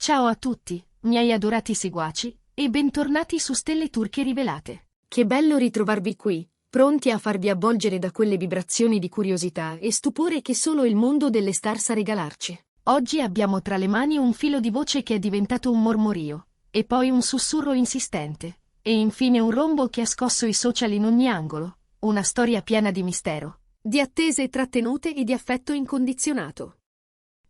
Ciao a tutti, miei adorati seguaci, e bentornati su Stelle Turche Rivelate. Che bello ritrovarvi qui, pronti a farvi avvolgere da quelle vibrazioni di curiosità e stupore che solo il mondo delle star sa regalarci. Oggi abbiamo tra le mani un filo di voce che è diventato un mormorio, e poi un sussurro insistente, e infine un rombo che ha scosso i social in ogni angolo, una storia piena di mistero, di attese trattenute e di affetto incondizionato.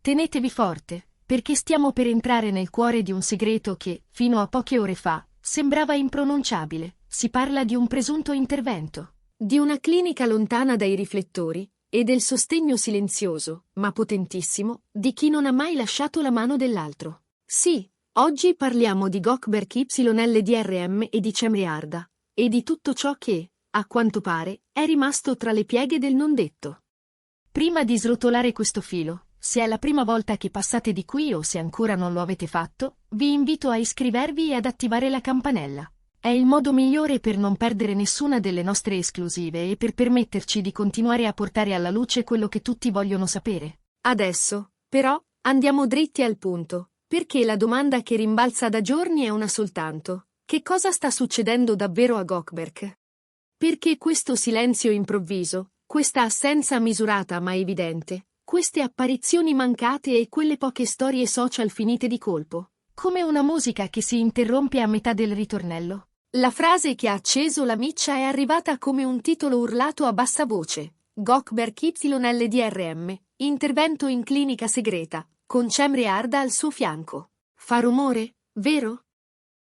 Tenetevi forte, perché stiamo per entrare nel cuore di un segreto che, fino a poche ore fa, sembrava impronunciabile. Si parla di un presunto intervento, di una clinica lontana dai riflettori, e del sostegno silenzioso, ma potentissimo, di chi non ha mai lasciato la mano dell'altro. Sì, oggi parliamo di Gökberk YLDRM e di Cemre Arda, e di tutto ciò che, a quanto pare, è rimasto tra le pieghe del non detto. Prima di srotolare questo filo, se è la prima volta che passate di qui o se ancora non lo avete fatto, vi invito a iscrivervi e ad attivare la campanella. È il modo migliore per non perdere nessuna delle nostre esclusive e per permetterci di continuare a portare alla luce quello che tutti vogliono sapere. Adesso, però, andiamo dritti al punto, perché la domanda che rimbalza da giorni è una soltanto: che cosa sta succedendo davvero a Gökberk? Perché questo silenzio improvviso, questa assenza misurata ma evidente, queste apparizioni mancate e quelle poche storie social finite di colpo? Come una musica che si interrompe a metà del ritornello. La frase che ha acceso la miccia è arrivata come un titolo urlato a bassa voce. Gökberk YLDRM, intervento in clinica segreta, con Cemre Arda al suo fianco. Fa rumore, vero?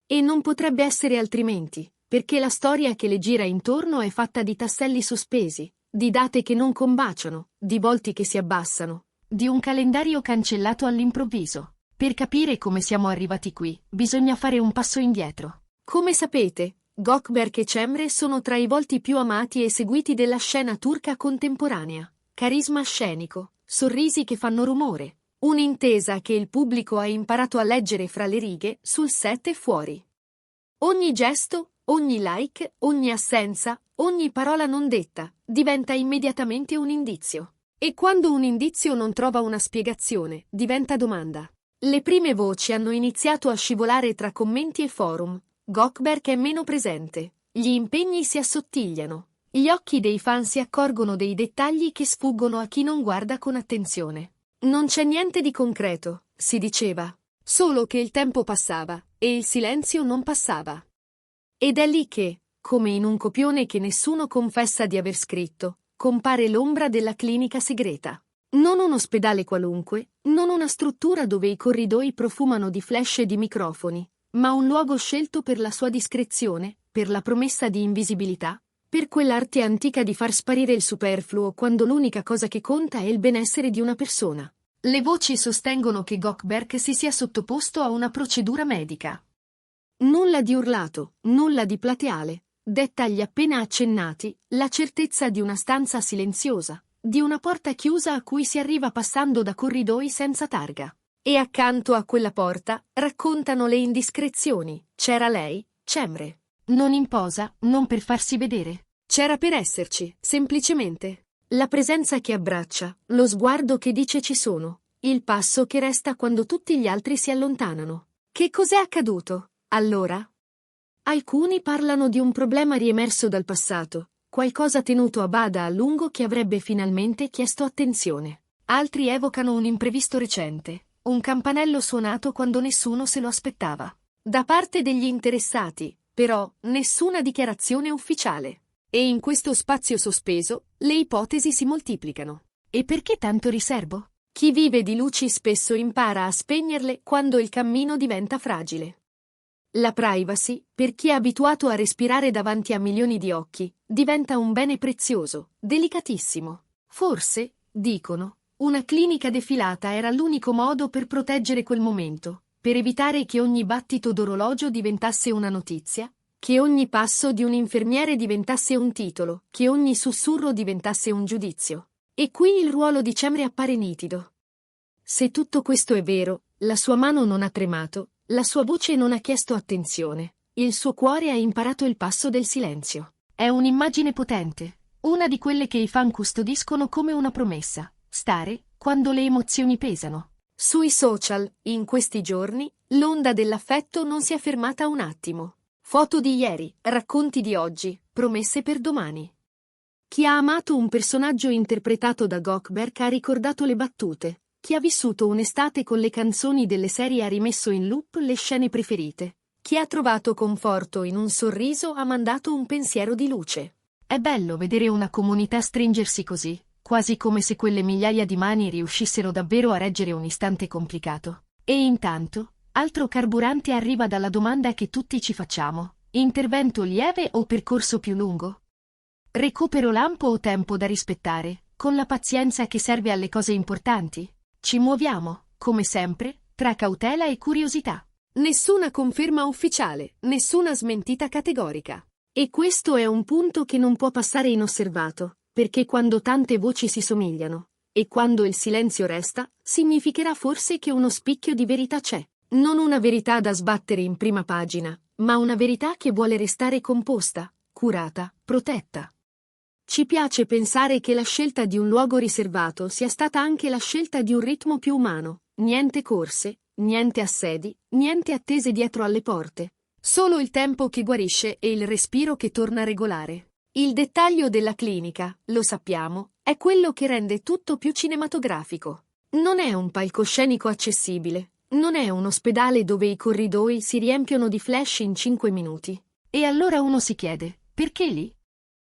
E non potrebbe essere altrimenti, perché la storia che le gira intorno è fatta di tasselli sospesi, di date che non combaciano, di volti che si abbassano, di un calendario cancellato all'improvviso. Per capire come siamo arrivati qui, bisogna fare un passo indietro. Come sapete, Gökberk e Cemre sono tra i volti più amati e seguiti della scena turca contemporanea. Carisma scenico, sorrisi che fanno rumore, un'intesa che il pubblico ha imparato a leggere fra le righe, sul set e fuori. Ogni gesto, ogni like, ogni assenza, ogni parola non detta, diventa immediatamente un indizio. E quando un indizio non trova una spiegazione, diventa domanda. Le prime voci hanno iniziato a scivolare tra commenti e forum. Gökberk è meno presente, gli impegni si assottigliano, gli occhi dei fan si accorgono dei dettagli che sfuggono a chi non guarda con attenzione. Non c'è niente di concreto, si diceva, solo che il tempo passava, e il silenzio non passava. Ed è lì che, come in un copione che nessuno confessa di aver scritto, compare l'ombra della clinica segreta. Non un ospedale qualunque, non una struttura dove i corridoi profumano di flash e di microfoni, ma un luogo scelto per la sua discrezione, per la promessa di invisibilità, per quell'arte antica di far sparire il superfluo quando l'unica cosa che conta è il benessere di una persona. Le voci sostengono che Gökberk si sia sottoposto a una procedura medica. Nulla di urlato, nulla di plateale, dettagli appena accennati, la certezza di una stanza silenziosa, di una porta chiusa a cui si arriva passando da corridoi senza targa. E accanto a quella porta, raccontano le indiscrezioni, c'era lei, Cemre. Non in posa, non per farsi vedere. C'era per esserci, semplicemente. La presenza che abbraccia, lo sguardo che dice ci sono, il passo che resta quando tutti gli altri si allontanano. Che cos'è accaduto, allora? Alcuni parlano di un problema riemerso dal passato, qualcosa tenuto a bada a lungo che avrebbe finalmente chiesto attenzione. Altri evocano un imprevisto recente, un campanello suonato quando nessuno se lo aspettava. Da parte degli interessati, però, nessuna dichiarazione ufficiale. E in questo spazio sospeso, le ipotesi si moltiplicano. E perché tanto riservo? Chi vive di luci spesso impara a spegnerle quando il cammino diventa fragile. La privacy, per chi è abituato a respirare davanti a milioni di occhi, diventa un bene prezioso, delicatissimo. Forse, dicono, una clinica defilata era l'unico modo per proteggere quel momento, per evitare che ogni battito d'orologio diventasse una notizia, che ogni passo di un infermiere diventasse un titolo, che ogni sussurro diventasse un giudizio. E qui il ruolo di Cemre appare nitido. Se tutto questo è vero, la sua mano non ha tremato, la sua voce non ha chiesto attenzione, il suo cuore ha imparato il passo del silenzio. È un'immagine potente, una di quelle che i fan custodiscono come una promessa, stare, quando le emozioni pesano. Sui social, in questi giorni, l'onda dell'affetto non si è fermata un attimo. Foto di ieri, racconti di oggi, promesse per domani. Chi ha amato un personaggio interpretato da Gökberk ha ricordato le battute. Chi ha vissuto un'estate con le canzoni delle serie ha rimesso in loop le scene preferite. Chi ha trovato conforto in un sorriso ha mandato un pensiero di luce. È bello vedere una comunità stringersi così, quasi come se quelle migliaia di mani riuscissero davvero a reggere un istante complicato. E intanto, altro carburante arriva dalla domanda che tutti ci facciamo: intervento lieve o percorso più lungo? Recupero lampo o tempo da rispettare, con la pazienza che serve alle cose importanti? Ci muoviamo, come sempre, tra cautela e curiosità. Nessuna conferma ufficiale, nessuna smentita categorica. E questo è un punto che non può passare inosservato, perché quando tante voci si somigliano, e quando il silenzio resta, significherà forse che uno spicchio di verità c'è. Non una verità da sbattere in prima pagina, ma una verità che vuole restare composta, curata, protetta. Ci piace pensare che la scelta di un luogo riservato sia stata anche la scelta di un ritmo più umano, niente corse, niente assedi, niente attese dietro alle porte. Solo il tempo che guarisce e il respiro che torna regolare. Il dettaglio della clinica, lo sappiamo, è quello che rende tutto più cinematografico. Non è un palcoscenico accessibile, non è un ospedale dove i corridoi si riempiono di flash in 5 minuti. E allora uno si chiede, perché lì?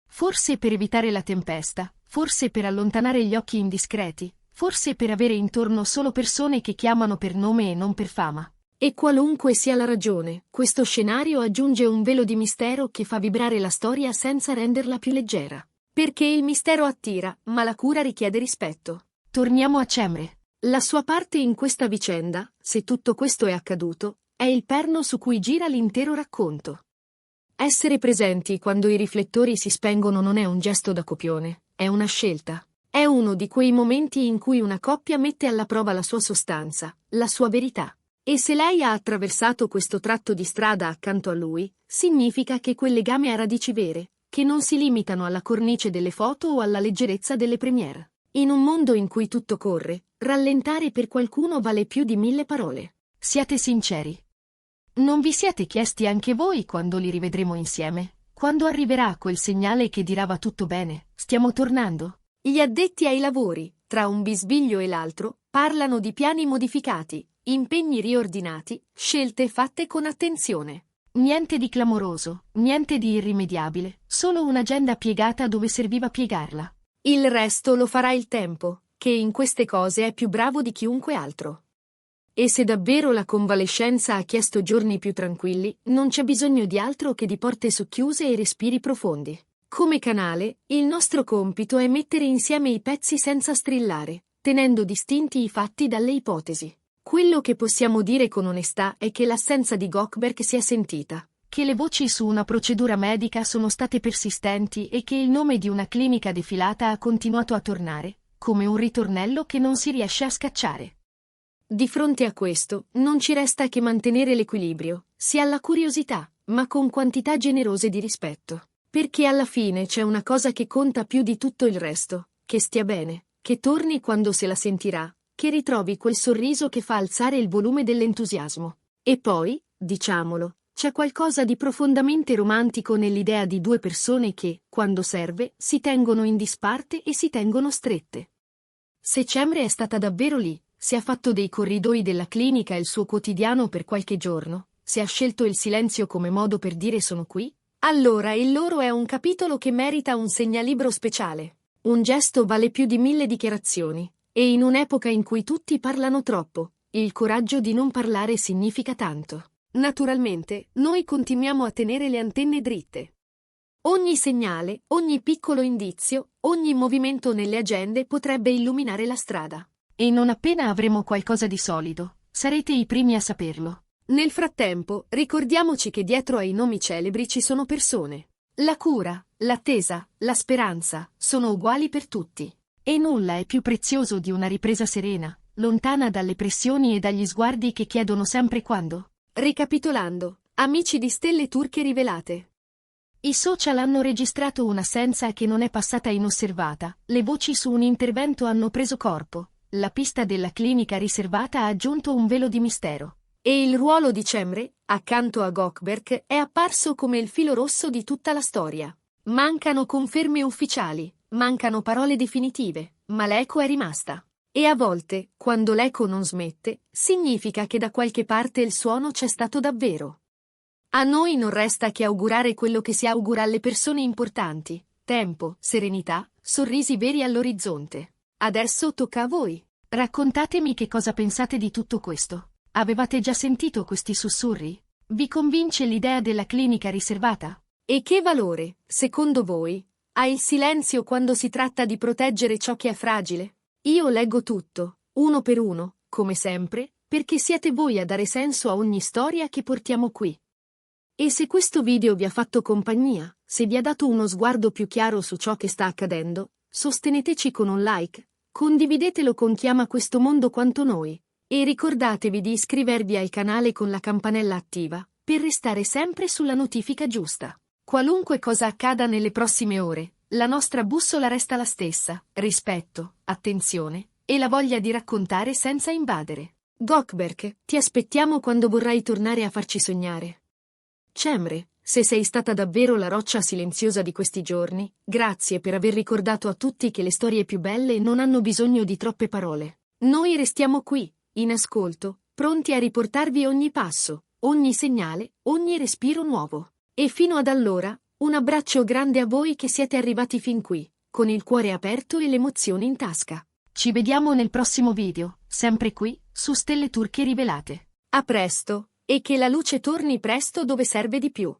Forse per evitare la tempesta, forse per allontanare gli occhi indiscreti, forse per avere intorno solo persone che chiamano per nome e non per fama. E qualunque sia la ragione, questo scenario aggiunge un velo di mistero che fa vibrare la storia senza renderla più leggera. Perché il mistero attira, ma la cura richiede rispetto. Torniamo a Cemre. La sua parte in questa vicenda, se tutto questo è accaduto, è il perno su cui gira l'intero racconto. Essere presenti quando i riflettori si spengono non è un gesto da copione, è una scelta. È uno di quei momenti in cui una coppia mette alla prova la sua sostanza, la sua verità. E se lei ha attraversato questo tratto di strada accanto a lui, significa che quel legame ha radici vere, che non si limitano alla cornice delle foto o alla leggerezza delle premiere. In un mondo in cui tutto corre, rallentare per qualcuno vale più di 1000 parole. Siate sinceri. Non vi siete chiesti anche voi quando li rivedremo insieme? Quando arriverà quel segnale che dirà va tutto bene, stiamo tornando? Gli addetti ai lavori, tra un bisbiglio e l'altro, parlano di piani modificati, impegni riordinati, scelte fatte con attenzione. Niente di clamoroso, niente di irrimediabile, solo un'agenda piegata dove serviva piegarla. Il resto lo farà il tempo, che in queste cose è più bravo di chiunque altro. E se davvero la convalescenza ha chiesto giorni più tranquilli, non c'è bisogno di altro che di porte socchiuse e respiri profondi. Come canale, il nostro compito è mettere insieme i pezzi senza strillare, tenendo distinti i fatti dalle ipotesi. Quello che possiamo dire con onestà è che l'assenza di Gökberk si è sentita, che le voci su una procedura medica sono state persistenti e che il nome di una clinica defilata ha continuato a tornare, come un ritornello che non si riesce a scacciare. Di fronte a questo, non ci resta che mantenere l'equilibrio, sia alla curiosità, ma con quantità generose di rispetto. Perché alla fine c'è una cosa che conta più di tutto il resto, che stia bene, che torni quando se la sentirà, che ritrovi quel sorriso che fa alzare il volume dell'entusiasmo. E poi, diciamolo, c'è qualcosa di profondamente romantico nell'idea di due persone che, quando serve, si tengono in disparte e si tengono strette. Se Cemre è stata davvero lì, se ha fatto dei corridoi della clinica il suo quotidiano per qualche giorno, se ha scelto il silenzio come modo per dire sono qui, allora il loro è un capitolo che merita un segnalibro speciale. Un gesto vale più di 1000 dichiarazioni. E in un'epoca in cui tutti parlano troppo, il coraggio di non parlare significa tanto. Naturalmente, noi continuiamo a tenere le antenne dritte. Ogni segnale, ogni piccolo indizio, ogni movimento nelle agende potrebbe illuminare la strada. E non appena avremo qualcosa di solido, sarete i primi a saperlo. Nel frattempo, ricordiamoci che dietro ai nomi celebri ci sono persone. La cura, l'attesa, la speranza, sono uguali per tutti. E nulla è più prezioso di una ripresa serena, lontana dalle pressioni e dagli sguardi che chiedono sempre quando. Ricapitolando, amici di Stelle Turche Rivelate. I social hanno registrato un'assenza che non è passata inosservata, le voci su un intervento hanno preso corpo, la pista della clinica riservata ha aggiunto un velo di mistero. E il ruolo di Cemre, accanto a Gökberk, è apparso come il filo rosso di tutta la storia. Mancano conferme ufficiali, mancano parole definitive, ma l'eco è rimasta. E a volte, quando l'eco non smette, significa che da qualche parte il suono c'è stato davvero. A noi non resta che augurare quello che si augura alle persone importanti: tempo, serenità, sorrisi veri all'orizzonte. Adesso tocca a voi. Raccontatemi che cosa pensate di tutto questo. Avevate già sentito questi sussurri? Vi convince l'idea della clinica riservata? E che valore, secondo voi, ha il silenzio quando si tratta di proteggere ciò che è fragile? Io leggo tutto, uno per uno, come sempre, perché siete voi a dare senso a ogni storia che portiamo qui. E se questo video vi ha fatto compagnia, se vi ha dato uno sguardo più chiaro su ciò che sta accadendo, sosteneteci con un like, condividetelo con chi ama questo mondo quanto noi, e ricordatevi di iscrivervi al canale con la campanella attiva, per restare sempre sulla notifica giusta. Qualunque cosa accada nelle prossime ore, la nostra bussola resta la stessa: rispetto, attenzione, e la voglia di raccontare senza invadere. Gökberk, ti aspettiamo quando vorrai tornare a farci sognare. Cemre, se sei stata davvero la roccia silenziosa di questi giorni, grazie per aver ricordato a tutti che le storie più belle non hanno bisogno di troppe parole. Noi restiamo qui, in ascolto, pronti a riportarvi ogni passo, ogni segnale, ogni respiro nuovo. E fino ad allora, un abbraccio grande a voi che siete arrivati fin qui, con il cuore aperto e l'emozione in tasca. Ci vediamo nel prossimo video, sempre qui, su Stelle Turche Rivelate. A presto, e che la luce torni presto dove serve di più.